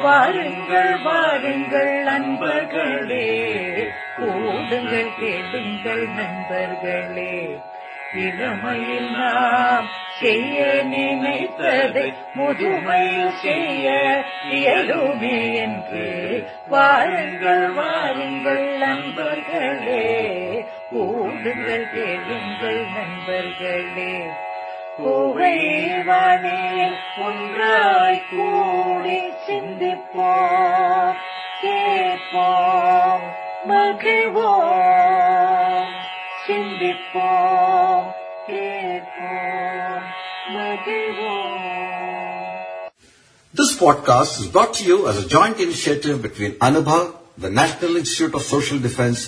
வாருங்கள் வாருங்கள் நண்பர்களே, கூடுங்கள் கேளுங்கள் நண்பர்களே. இளமையில் நாம் செய்ய நினைத்ததை முதுமையில் செய்ய இயலுமே என்று வாருங்கள் வாருங்கள் நண்பர்களே, கூடுங்கள் கேளுங்கள் நண்பர்களே. புகைவானே ஒன்றாய் கூடி சிந்திப்போம், கேட்போம், மகிழ்வோம். சிந்திப்போம், கேட்போம், மகிழ்வோம். This podcast is brought to you as a joint initiative between Anubha, the National Institute of Social Defense,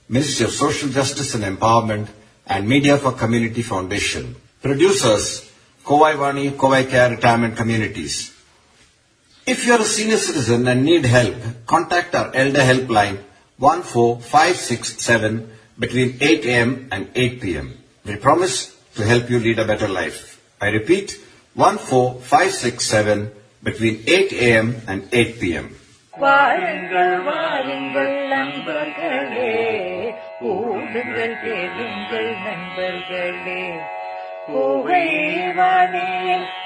Ministry of Social Justice and Empowerment, and Media for Community Foundation. Producers, Kovai Vani, Kovai Care Retirement Communities. If you are a senior citizen and need help, contact our Elder Helpline 14567 between 8 a.m. and 8 p.m. We promise to help you lead a better life. I repeat, 14567 between 8 a.m. and 8 p.m. வாருங்கள் வாருங்கள் நண்பர்களே, கூடுங்கள் கேளுங்கள் நண்பர்களே. புகைவானே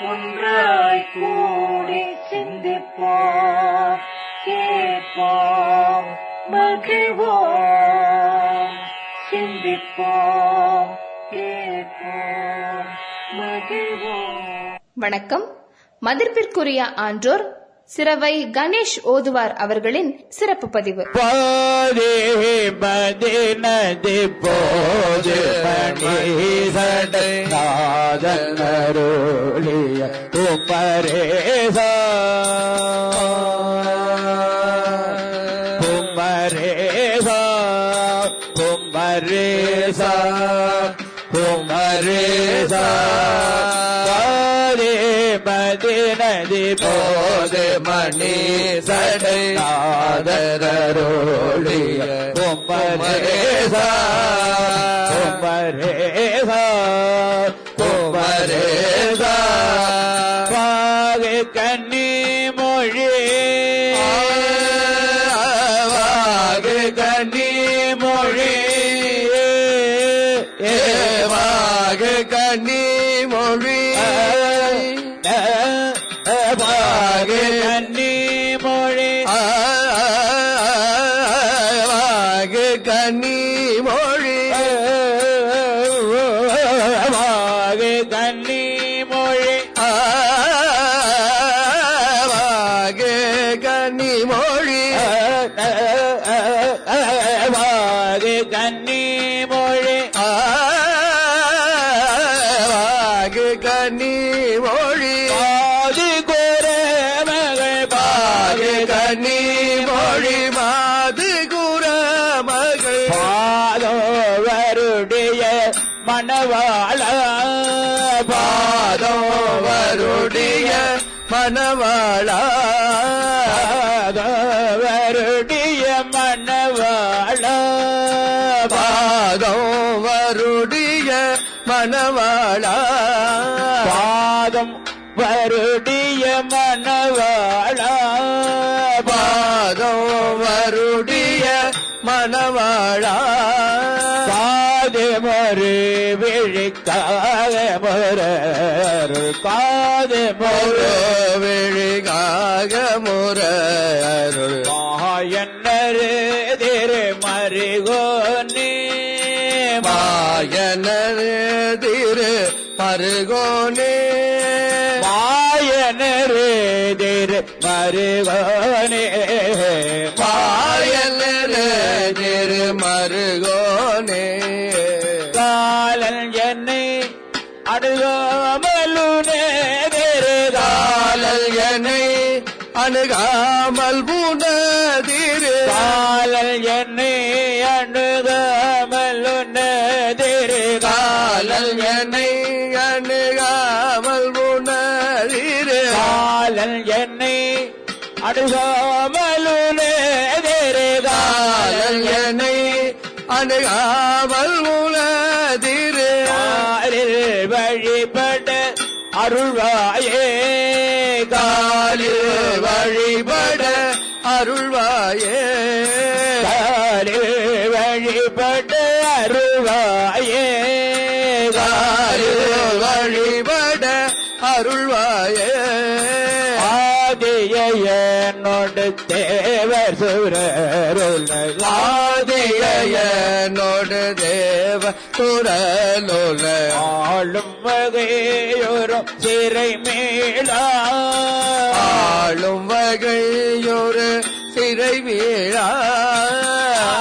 ஒன்றாய் கூடி சிந்திப்போம், கேட்போம், மகிழ்வோம். சிந்திப்போம், கேட்போம், மகிழ்வோம். வணக்கம். மதிப்பிற்குரிய ஆன்றோர் சிரவை கணேஷ் ஓதுவார் அவர்களின் சிறப்பு பதிவு. நதி போது மணி சடை ஆதரரோழிய குமரேசா குமரேசா குமரேசா பாகு கன்னி மொழி வாகு கன்னி மொழி வாகு கன்னி மொழி மணவாளா பாதோ வருடிய மணவாளா வருடிய மணவாளா பாதோ வருடிய மணவாளா பாதம் வருடிய மணவாளா பாதோ வருடிய மணவாளா மறு விழிக்காக முரரு காது மறு விழிக்காக முரரு மாயன்னரு திரு மருகோனே மாயனரு திரு மருகோனே மாயனரு திரு மருகோனே மாயனரு திரு மருகோனே என்னை அணுகாமலுனே காலல் என்னை அணுகாமல் புனதிரு காலல் என்னை அணுகாமலுனதிரு காலல் என்னை அணுகாமல் புனதிரு காலல் என்னை அணுகாமலுனதிரு காலல் என்னை அணுகாமல் முனதிரு வழிபட அருள்வாயே காலில் வழிபட அருள்வாயே காலில் வழிபட அருள்வாயே காலில் வழிபட அருள்வாயே ஆதியனோடு தேவர் சுரருள் ஆதியனோடு தேவ சுரலுல ஆளும் வகையொரு சிறை மேலா ஆளும் வகையொரு சிறை வீழா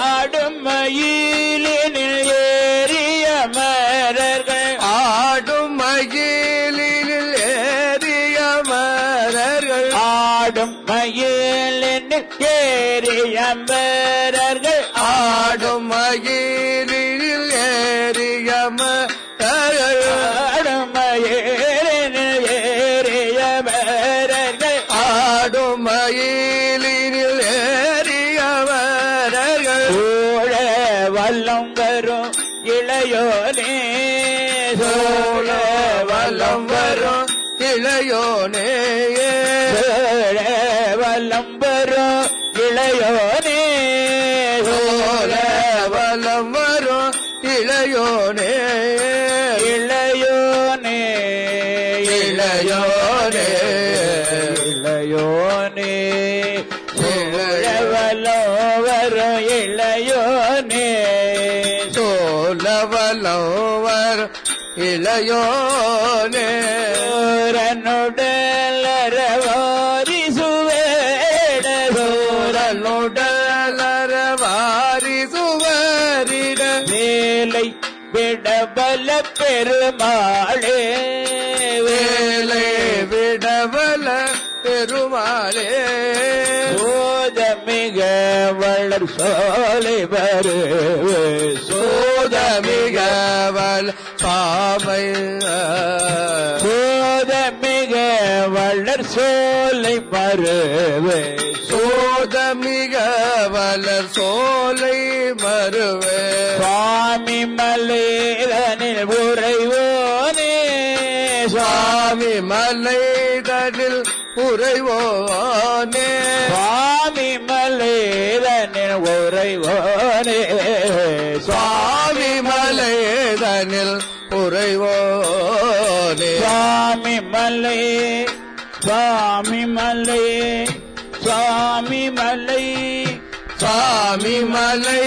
ஆடும் மயிலினில் ஏறிய மரர்கள் ஆடும் மயிலினில் ஏறிய மரர்கள் ஆடும் மயிலினில் ஏறிய மரர்கள் ஆடும் மயிலினில் ஏறிய மரர்கள் ஆடும் மயிலினில் ஏறிய மரர்கள் ஆடும் மயிலினில் ஏறிய மரர்கள் சூழ வல்லம் வரும் இளையோனே சூழ வல்லம் வரும் இளையோனே சூழ வல்லம் வரும் இளையோனே சூழ வல்லம் வரும் இளையோனே இளையோனே இளையோனே இளையோனே சோழவலம் வரும் இளையோனே சோழவலம் வரும் இளையோனே சூரனுடலரவாரி சுவேட சூரனுடலரவாரி சுவரிட வேலை விடபல பெருமாளே வேலை விடபல பெருமாளே சோதமிக வளர் சோலை வரு சோதமிக வள சாமை சோதமிக வளர் சோலை மருவே சோதமிக வளர் சோலை மருவே சுவாமி மலைதனில் உறைவோனே சுவாமி மலைதனில் உறைவோனே சுவாமி மலைதனில் உறைவோனே சுவாமி மலைதனில் உறைவோனே சுவாமி மலை சுவாமி மலை சுவாமி மலை சுவாமி மலை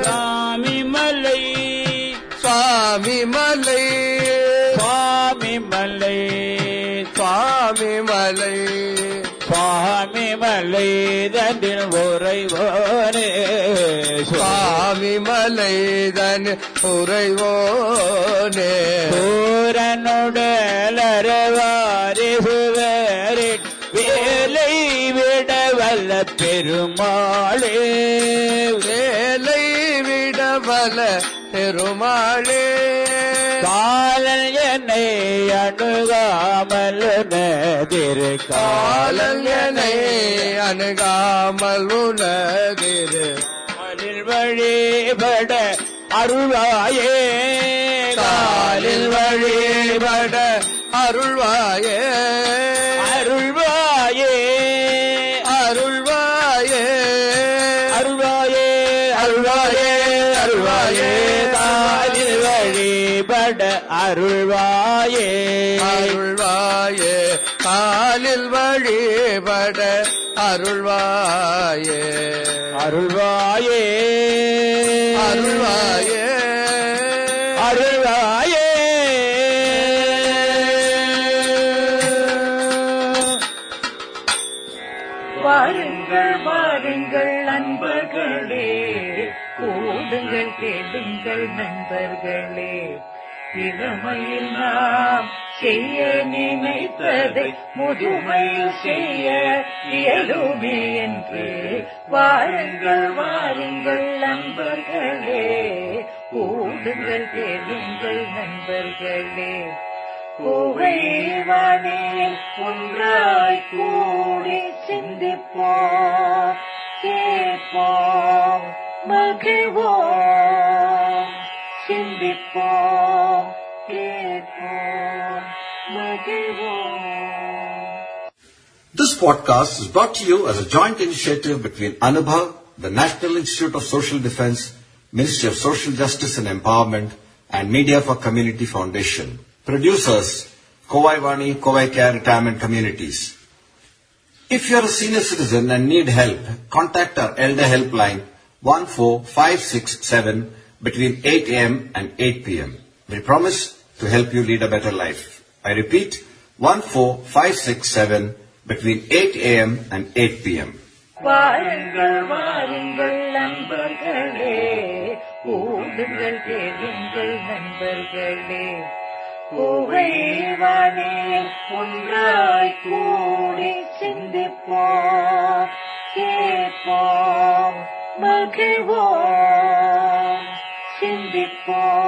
சுவாமி மலை சுவாமி மலை சுவாமி மலை சுவாமி மலை சுவாமி மலை தனில் உறைவோனே சுவாமி மலை தனில் உறைவோனே சூரனுடலரவாரி சுவரில் வேலை விடவல்ல பெருமாளே வேலை விடவல்ல பெருமாளே காலன் என்னை அணுகாமல் உனதிரு காலன் என்னை அணுகாமல் உனதிரு காலில் வழிபட அருள்வாயே காலில் வழிபட அருள்வாயே அருள்வாயே அருள்வாயே அருள்வாயே அருள்வாயே அருள்வாயே காலில் வழிபட அருள்வாயே அருள்வாயே காலில் வழிபட அருள்வாயே அருள்வாயே அருள்வாயே அருள்வாயே வாருங்கள் வாருங்கள் அன்பர்களே, கூடுங்கள் கேளுங்கள் நண்பர்களே, இளமையில் நாம் செய்ய நினைத்ததை முதுமையில் செய்ய இயலுமே என்று வாருங்கள் வாருங்கள் நண்பர்களே, கூடுங்கள் கேளுங்கள் நண்பர்களே. கோவைவானே ஒன்றாய் கூடி சிந்திப்போம், கேட்போம், மகிழ்வோம். சிந்திப்போம், கேட்போம், மகிழ்வோம். This podcast is brought to you as a joint initiative between Anubhav, the National Institute of Social Defense, Ministry of Social Justice and Empowerment, and Media for Community Foundation. Producers, Kovai Vani, Kovai Care Retirement Communities. If you are a senior citizen and need help, contact our Elder Helpline 14567 between 8 a.m. and 8 p.m. We promise to help you lead a better life. I repeat, 14567 between 8 a.m. and 8 p.m. வாருங்கள் வாருங்கள் நண்பர்களே, கூடுங்கள் கேளுங்கள் நண்பர்களே, கோவைவானே ஒன்றாய் கூடி சிந்திப்போம், கேட்போம், மகிழ்வோம், சிந்திப்போம்.